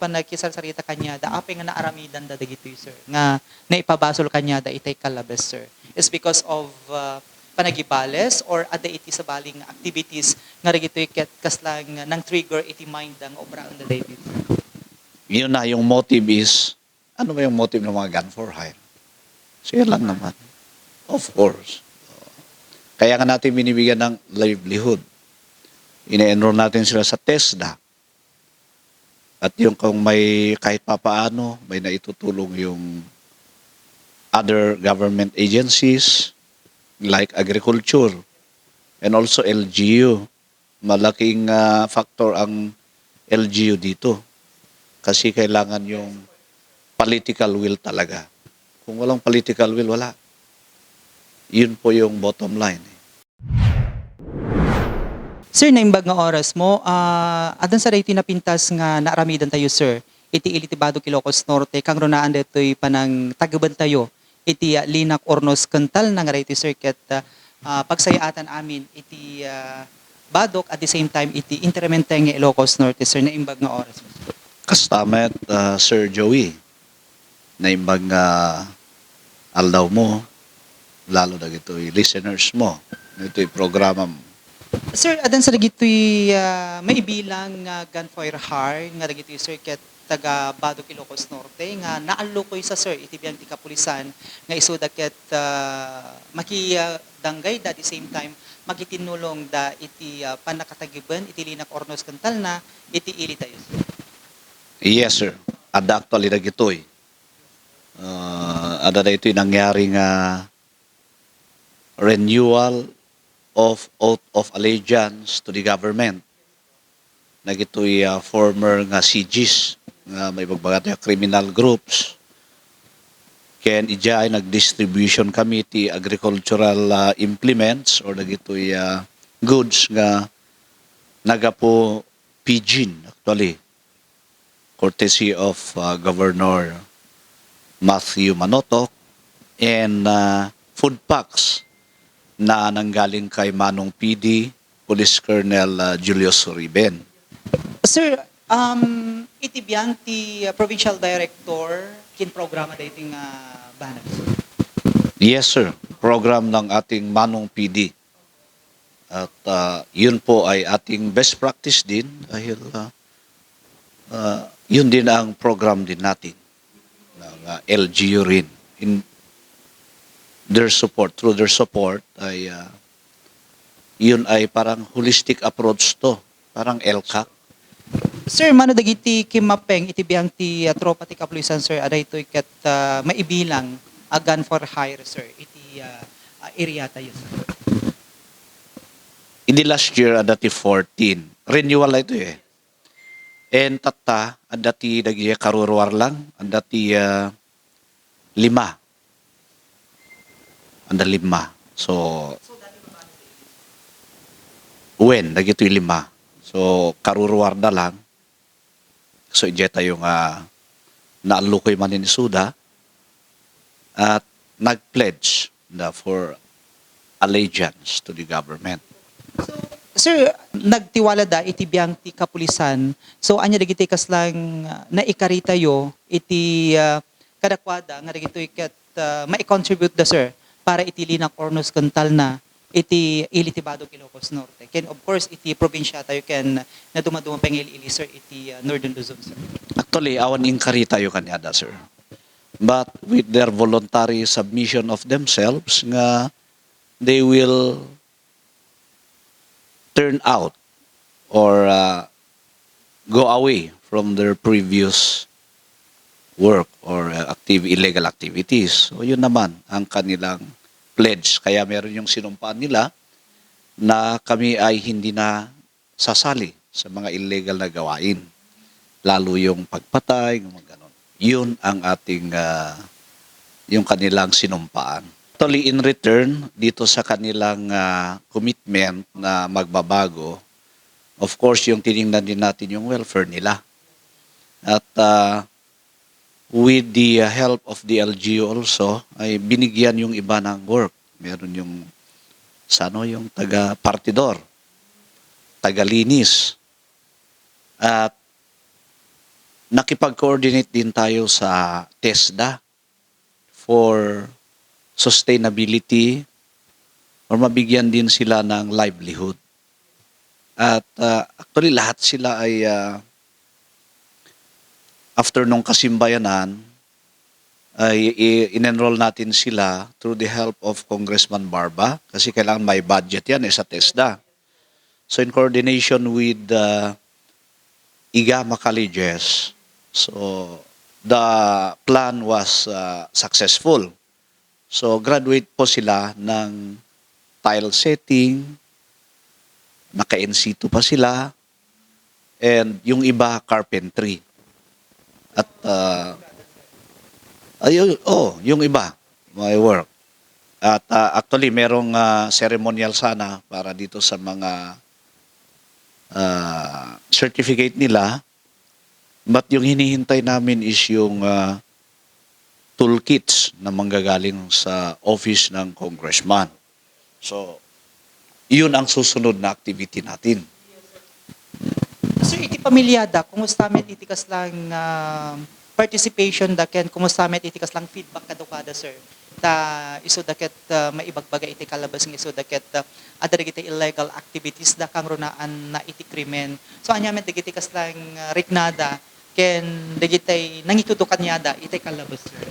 panagkisarita kanya da apay nga naaramidan da dagitoy sir nga naipabasol kanya da itay kalabes sir is because of panagibales or ada iti sa baling activities nga dagitoy ket kaslang nang trigger iti mind ang obraan da David. Yun na, yung motive is, ano ba yung motive ng mga gun for hire? Siya lang naman. Of course. Kaya nga natin binibigyan ng livelihood. Ina-enroll natin sila sa TESDA. At yung kung may kahit papaano, may naitutulong yung other government agencies like agriculture and also LGU. Malaking factor ang LGU dito. Kasi kailangan yung political will talaga. Kung walang political will, wala. Yun po yung bottom line. Sir, naimbag nga oras mo, adan sa dayti na pintas nga naaramidan tayo sir, iti Ilitibado Ilocos Norte, kang runaan detoy panang tagaban tayo, iti Linak Ornos Kental na nga dayti sir, ket pagsayaatan amin, iti Badok at the same time, iti Intermenteng nga Ilocos Norte, sir, naimbag nga oras mo. Kastamet, Sir Joey, naimbag nga aldaw mo, lalo na ito'y listeners mo, ito'y programa mo. Sir, adan sa dagitoy maibilang gunfire har nga dagitoy sir ket taga Badok Ilocos Norte nga naalukoy sa sir iti biyang ti kapulisan nga isuda ket makidanggay da at the same time magitinulong da iti panakatagiben iti Linak Ornos Kental na iti ili tayo. Yes, sir. Ada actually na gito'y. Ada na ito'y nangyari nga renewal of oath of allegiance to the government. Nagito'y former nga CGs, nga may bagbagat na criminal groups. Ken ija ay nag-distribution committee agricultural implements or nagito'y goods nga nagapo pidgin actually. Courtesy of Governor Matthew Manotoc and food packs na nanggaling kay Manong PD, Police Colonel Julius Suriben. Sir, iti biyang ti provincial director kin programa dating banat. Yes, sir. Program ng ating Manong PD. At yun po ay ating best practice din dahil yun din ang program din natin ng LGU rin. In their support, through their support, ay yun ay parang holistic approach to. Parang LCAC. Sir, mano dagiti kimapeng iti biyang ti tropa ti kapulisan sir aday ito'y ket maibilang a gun for hire sir iti area tayo sir. In the last year, dati 14. Renewal ito eh. And tata, dati naging karuruar lang, dati 5. Anda 5. So, when, nagito 5. So, karuruar na lang. So, ijeta yung naalukoy man ni Suda at nag-pledge na for allegiance to the government. Sir, nagtiwala da iti biyang ti kapulisan. So anya dagiti kaslang naikarita yo iti kadakwada nga dagitoy ket mai-contribute da sir para iti Linak Ornos Kental na iti Ilitibado Ilocos Norte. Ken of course iti probinsya tayo ken na dumaduma pengili sir iti Northern Luzon sir. Actually, awan inkarita yung kanyada, sir. But with their voluntary submission of themselves, nga they will turn out or go away from their previous work or illegal activities. So yun naman ang kanilang pledge. Kaya meron yung sinumpaan nila na kami ay hindi na sasali sa mga illegal na gawain. Lalo yung pagpatay, mga ganon. Yun ang ating, yung kanilang sinumpaan. Actually, in return, dito sa kanilang commitment na magbabago, of course, yung tinignan din natin yung welfare nila. At with the help of the LGU also, ay binigyan yung iba ng work. Meron yung, yung taga-partidor, taga-linis. At nakipag-coordinate din tayo sa TESDA for sustainability or mabigyan din sila ng livelihood. At actually lahat sila ay after nung kasimbayanan ay in-enroll natin sila through the help of Congressman Barba kasi kailangan may budget yan sa TESDA. So in coordination with IGAMA colleges, so the plan was successful. So graduate po sila ng tile setting, naka-NC2 pa sila, and yung iba carpentry. At yung iba may work. At actually merong ceremonial sana para dito sa mga certificate nila. But yung hinihintay namin is yung toolkits na manggagaling sa office ng congressman. So, yun ang susunod na activity natin. Sir, iti pamilyada, kumusta met itikas lang participation da ken kumusta met itikas lang feedback kadukada sir. Ta iso daket maibagbaga iti kalabas ng iso daket ada dagiti illegal activities da kang runaan na iti krimen. So anya met dagiti kas lang riknada ken dagiti nangitutukan yada iti kalabas sir.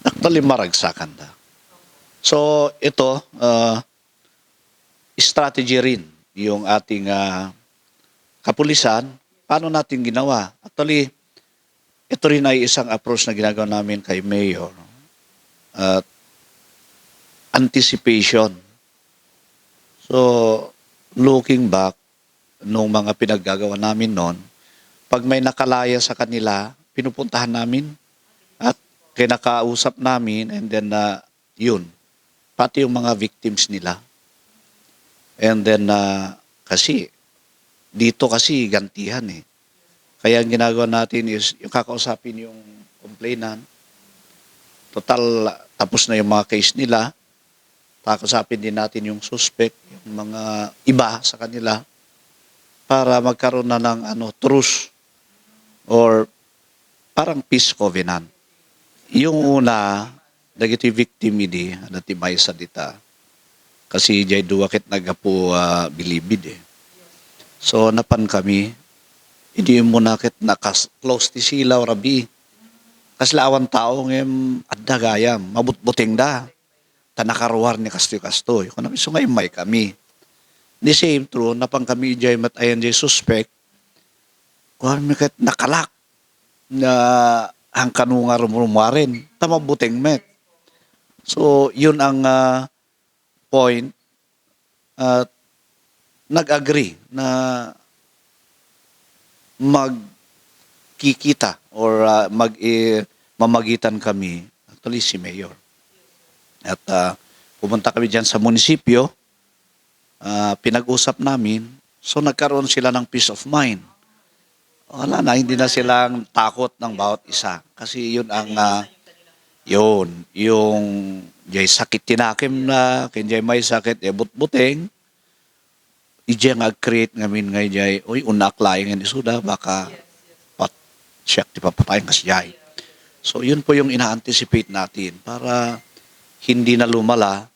Actually, maragsakan da. So, ito, strategy rin yung ating kapulisan. Paano natin ginawa? Actually, ito rin ay isang approach na ginagawa namin kay Mayor. Anticipation. So, looking back, nung mga pinaggagawa namin noon, pag may nakalaya sa kanila, pinupuntahan namin at kinakausap namin and then yun, pati yung mga victims nila. And then, kasi, dito kasi gantihan eh. Kaya ang ginagawa natin is, yung kakausapin yung complainant, total, tapos na yung mga case nila, kakausapin din natin yung suspect, yung mga iba sa kanila, para magkaroon na ng truce or parang peace covenant. Yung una, dagiti victim idi, dati may sa dita. Kasi jay duwakit nagapo bilibid eh. So napan kami, hindi mo nakit nakas-close ti sila o rabi. Kasi lawan tao ngem adda gayam, mabutbuting da. Tanakaruar ni kastoy-kastoy. Kung namin sungay may kami. The same true, napang kami jay matayan jay suspect, kung namin nakalak na ang kanunga rumrumarin, tamabuting met. So, yun ang point. Nag-agree na magkikita or mamagitan kami, actually si Mayor. At pumunta kami dyan sa munisipyo, pinag-usap namin, so nagkaroon sila ng peace of mind. Wala na, hindi na silang takot ng bawat isa. Kasi yun ang, yung jay sakit tinakim na, kaya may sakit, but-buteng, ijay nga create ngamin ngay jay, uy, unaklayin nga ni Suda, baka siyak di papatayin kasi jay. So yun po yung ina-anticipate natin para hindi na lumala,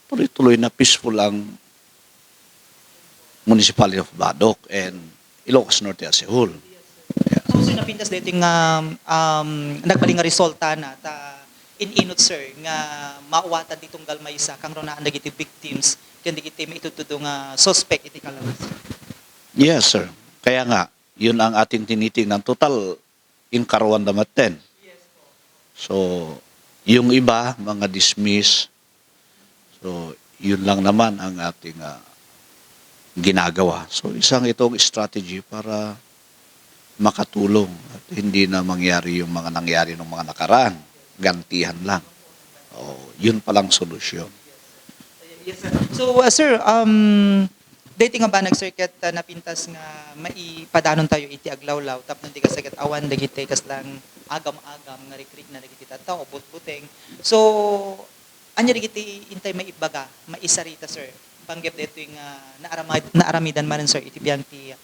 tuloy-tuloy na peaceful ang Municipality of Badoc and Ilocos Norte as a whole. Yeah. So napintas dating nagbaling nga resulta na ta inunot sir nga mauwatan ditong galmaysa kang runaan dagiti victims ken dagiti maitutudo nga suspect iti kalabas. Yes, sir. Kaya nga, yun ang ating tinitingnan. Total, inkaruan damat 10. So, yung iba, mga dismiss. So, yun lang naman ang ating ginagawa. So, isang itong strategy para makatulong at hindi na mangyari yung mga nangyari ng mga nakaraan. Gantihan lang. Yun palang solusyon. Yes, sir. So, sir, dating nga ba nag-circuit na pintas nga maipadanon tayo iti aglawlaw tapno di kasagat awan dagiti kas lang agam-agam nga recruit na dagiti tattao but-buteng. So, anya dagiti intay maibaga, maisarita sir. Panggep dito yung naaramidan man sir iti biyan ti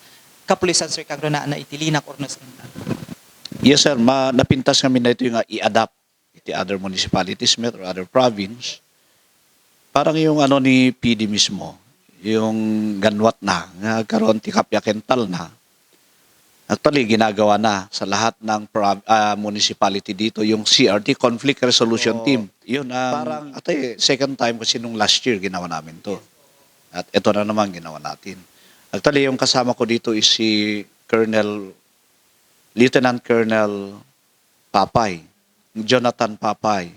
kapulisan, sir, kagro na itilinak or nasinda. Yes, sir. Napintas kami na ito yung i-adapt iti other municipalities, metro, other province. Parang yung ano ni PD mismo, yung ganwat na, nga karon ti kapyakental na. Actually, ginagawa na sa lahat ng municipality dito, yung CRT, Conflict Resolution Team. Yun, parang, second time kasi nung last year ginawa namin to. At ito na naman ginawa natin. Actually, yung kasama ko dito is si Lieutenant Colonel Papay, Jonathan Papay,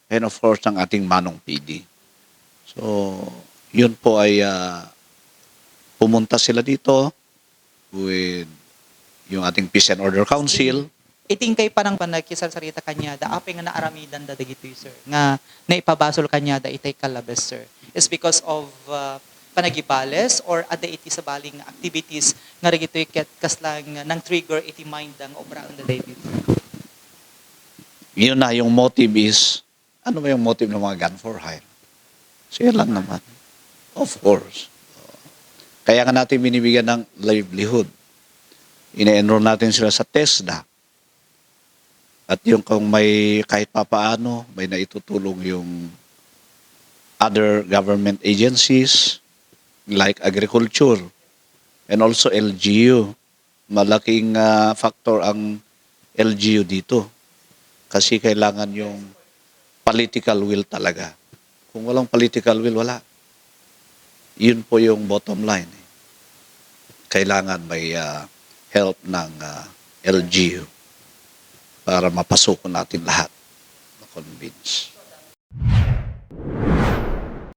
and of course, ng ating Manong PD. So, yun po ay pumunta sila dito with yung ating Peace and Order Council. Iting kay parang panagkisarita kanya, da apay nga naaramidan da dagitoy, sir. Nga naipabasol kanya da itay kalabes, sir. Is because of panagibales or ada iti sa baling activities nga dagitoy ket kaslang nang trigger iti mind ang obraan da David. Yun na, yung motive is, ano ba yung motive ng mga gun for hire? Siya lang naman. Of course. Kaya nga natin binibigyan ng livelihood. Ine-enroll natin sila sa TESDA. At yung kung may kahit papaano, may naitutulong yung other government agencies like agriculture and also LGU. Malaking factor ang LGU dito. Kasi kailangan yung political will talaga. Kung walang political will, wala. Yun po yung bottom line. Kailangan may help ng LGU para mapasok natin lahat. Na-convince.